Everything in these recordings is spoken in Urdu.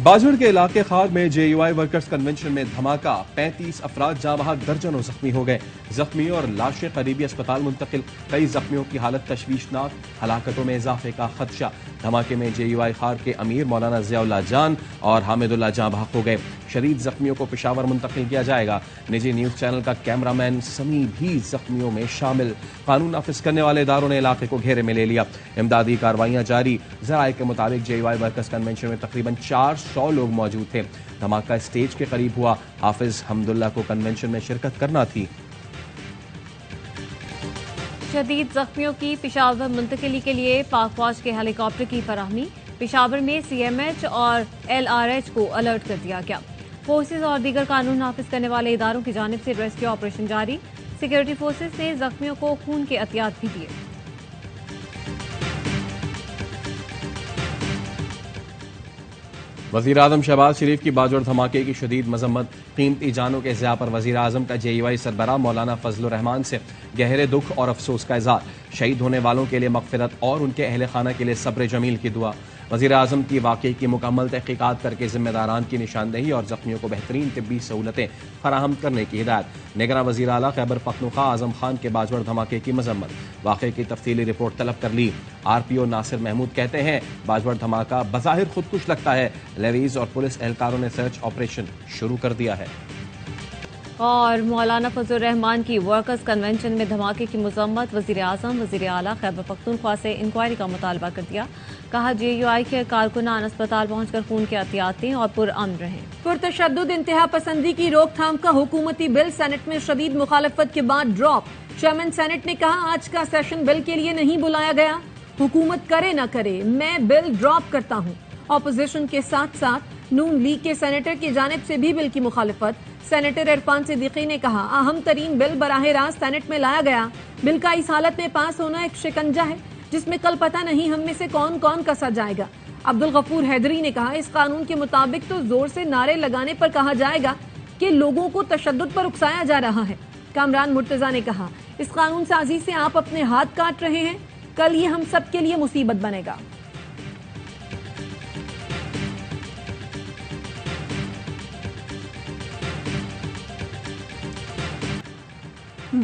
باجوڑ کے علاقے خار میں JUI ورکرز کنونشن میں دھماکہ، 35 افراد جاں بحق، درجنوں زخمی ہو گئے۔ زخمیوں اور لاشیں قریبی اسپتال منتقل، کئی زخمیوں کی حالت تشویشناک، ہلاکتوں میں اضافے کا خدشہ۔ دھماکے میں JUI خار کے امیر مولانا ضیاء اللہ جان اور حامد اللہ جاں بحق ہو گئے۔ شدید زخمیوں کو پشاور منتقل کیا جائے گا۔ نجی نیوز چینل کا کیمرہ مین سمیع بھی زخمیوں میں شامل۔ قانون نافذ کرنے والے اداروں نے علاقے کو گھیرے میں لے لیا، امدادی کارروائیاں جاری۔ ذرائع کے مطابق JUI ورکرز کنونشن میں تقریباً 400 لوگ موجود تھے۔ دھماکہ اسٹیج کے قریب ہوا۔ حافظ حمداللہ کو کنونشن میں شرکت کرنا تھی۔ شدید زخمیوں کی پشاور منتقلی کے لیے پاک فوج کے ہیلی کاپٹر کی فراہمی، پشاور میں CMH اور LRH کو الرٹ کر دیا گیا۔ فورسز اور دیگر قانون نافذ کرنے والے اداروں کی جانب سے ریسکیو آپریشن جاری، سیکورٹی فورسز نے زخمیوں کو خون کے عطیات بھی دیے۔ وزیراعظم شہباز شریف کی باجوڑ دھماکے کی شدید مذمت، قیمتی جانوں کے ضیاع پر وزیراعظم کا JUI سربراہ مولانا فضل الرحمان سے گہرے دکھ اور افسوس کا اظہار، شہید ہونے والوں کے لیے مغفرت اور ان کے اہل خانہ کے لیے صبر جمیل کی دعا۔ وزیراعظم کی واقعے کی مکمل تحقیقات کر کے ذمہ داران کی نشاندہی اور زخمیوں کو بہترین طبی سہولتیں فراہم کرنے کی ہدایت۔ نگراں وزیر اعلیٰ خیبر پختونخوا اعظم خان کے باجوڑ دھماکے کی مذمت، واقعے کی تفصیلی رپورٹ طلب کر لی۔ RPO ناصر محمود کہتے ہیں باجوڑ دھماکہ بظاہر خودکش لگتا ہے، لیویز اور پولیس اہلکاروں نے سرچ آپریشن شروع کر دیا ہے۔ اور مولانا فضل الرحمان کی ورکرز کنونشن میں دھماکے کی مذمت، وزیر اعظم وزیر اعلیٰ خیبر پختونخوا سے انکوائری کا مطالبہ کر دیا۔ کہا JUI کے کارکنان اسپتال پہنچ کر خون کے عطیات دیں اور پرامن رہیں۔ پرتشدد انتہا پسندی کی روک تھام کا حکومتی بل سینٹ میں شدید مخالفت کے بعد ڈراپ۔ چیئرمین سینٹ نے کہا آج کا سیشن بل کے لیے نہیں بلایا گیا، حکومت کرے نہ کرے میں بل ڈراپ کرتا ہوں۔ اپوزیشن کے ساتھ ساتھ نون لیگ کے سینیٹر کی جانب سے بھی بل کی مخالفت۔ سینیٹر عرفان صدیقی نے کہا اہم ترین بل براہ راست سینٹ میں لایا گیا، بل کا اس حالت میں پاس ہونا ایک شکنجہ ہے جس میں کل پتہ نہیں ہم میں سے کون کون کسا جائے گا۔ عبدالغفور حیدری نے کہا اس قانون کے مطابق تو زور سے نعرے لگانے پر کہا جائے گا کہ لوگوں کو تشدد پر اکسایا جا رہا ہے۔ کامران مرتضیٰ نے کہا اس قانون سازی سے آپ اپنے ہاتھ کاٹ رہے ہیں، کل یہ ہم سب کے لیے مصیبت بنے گا۔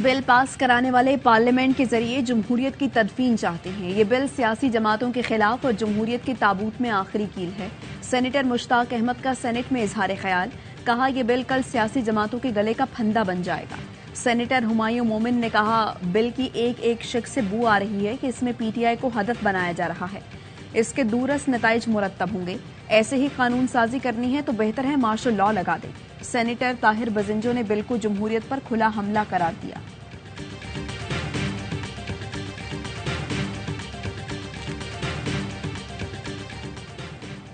بل پاس کرانے والے پارلیمنٹ کے ذریعے جمہوریت کی تدفین چاہتے ہیں۔ یہ بل سیاسی جماعتوں کے خلاف اور جمہوریت کے تابوت میں آخری کیل ہے۔ سینیٹر مشتاق احمد کا سینٹ میں اظہار خیال، کہا یہ بل کل سیاسی جماعتوں کے گلے کا پھندا بن جائے گا۔ سینیٹر ہمایوں مومن نے کہا بل کی ایک شق سے بو آ رہی ہے کہ اس میں PTI کو ہدف بنایا جا رہا ہے، اس کے دورس نتائج مرتب ہوں گے۔ ایسے ہی قانون سازی کرنی ہے تو بہتر ہے مارشل لا لگا دیں۔ سینیٹر طاہر بزنجو نے بل کو جمہوریت پر کھلا حملہ قرار دیا۔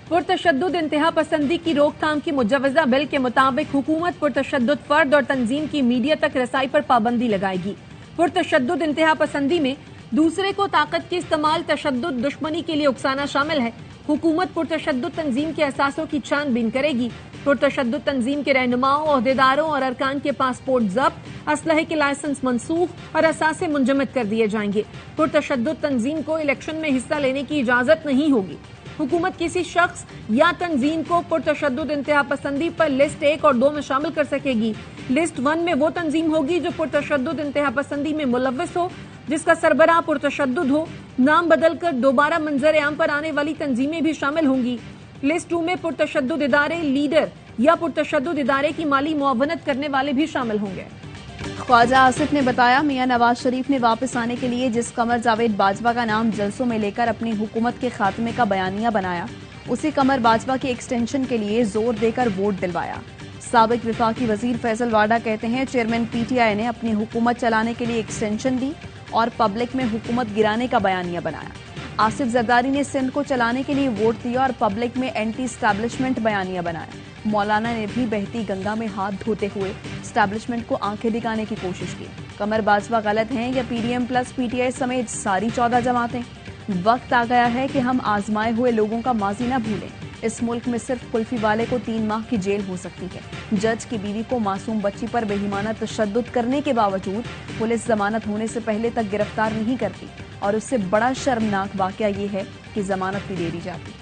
پرتشدد انتہا پسندی کی روک تھام کی مجوزہ بل کے مطابق حکومت پرتشدد فرد اور تنظیم کی میڈیا تک رسائی پر پابندی لگائے گی۔ پرتشدد انتہا پسندی میں دوسرے کو طاقت کے استعمال، تشدد، دشمنی کے لیے اکسانا شامل ہے۔ حکومت پرتشدد تنظیم کے اثاثوں کی چھان بین کرے گی۔ پرتشدد تنظیم کے رہنماؤں، عہدیداروں اور ارکان کے پاسپورٹ ضبط، اسلحے کے لائسنس منسوخ اور اثاثے منجمد کر دیے جائیں گے۔ پرتشدد تنظیم کو الیکشن میں حصہ لینے کی اجازت نہیں ہوگی۔ حکومت کسی شخص یا تنظیم کو پرتشدد انتہا پسندی پر لسٹ 1 اور 2 میں شامل کر سکے گی۔ لسٹ 1 میں وہ تنظیم ہوگی جو پرتشدد انتہا پسندی میں ملوث ہو، جس کا سربراہ پرتشدد ہو۔ نام بدل کر دوبارہ منظر عام پر آنے والی تنظیمیں بھی شامل ہوں گی۔ لسٹ 2 میں پرتشدد ادارے، لیڈر یا پرتشدد ادارے کی مالی معاونت کرنے والے بھی شامل ہوں گے۔ خواجہ آصف نے بتایا میاں نواز شریف نے واپس آنے کے لیے جس قمر جاوید باجوہ کا نام جلسوں میں لے کر اپنی حکومت کے خاتمے کا بیانیہ بنایا، اسی قمر باجوہ کی ایکسٹینشن کے لیے زور دے کر ووٹ دلوایا۔ سابق وفاقی وزیر فیصل واڈا کہتے ہیں چیئرمین PTI نے اپنی حکومت چلانے کے لیے ایکسٹینشن دی اور پبلک میں حکومت گرانے کا بیانیہ بنایا۔ آصف زرداری نے سندھ کو چلانے کے لیے ووٹ دیا اور پبلک میں اینٹی اسٹیبلشمنٹ بیانیہ بنایا۔ مولانا نے بھی بہتی گنگا میں ہاتھ دھوتے ہوئے اسٹیبلشمنٹ کو آنکھیں دکھانے کی کوشش کی۔ قمر باجوہ غلط ہیں یا PDM پلس PTI سمیت ساری 14 جماعتیں؟ وقت آ گیا ہے کہ ہم آزمائے ہوئے لوگوں کا ماضی نہ بھولیں۔ اس ملک میں صرف کلفی والے کو 3 ماہ کی جیل ہو سکتی ہے۔ جج کی بیوی کو معصوم بچی پر بہیمانہ تشدد کرنے کے باوجود پولیس ضمانت ہونے سے پہلے تک گرفتار نہیں کرتی، اور اس سے بڑا شرمناک واقعہ یہ ہے کہ ضمانت بھی دے دی جاتی ہے۔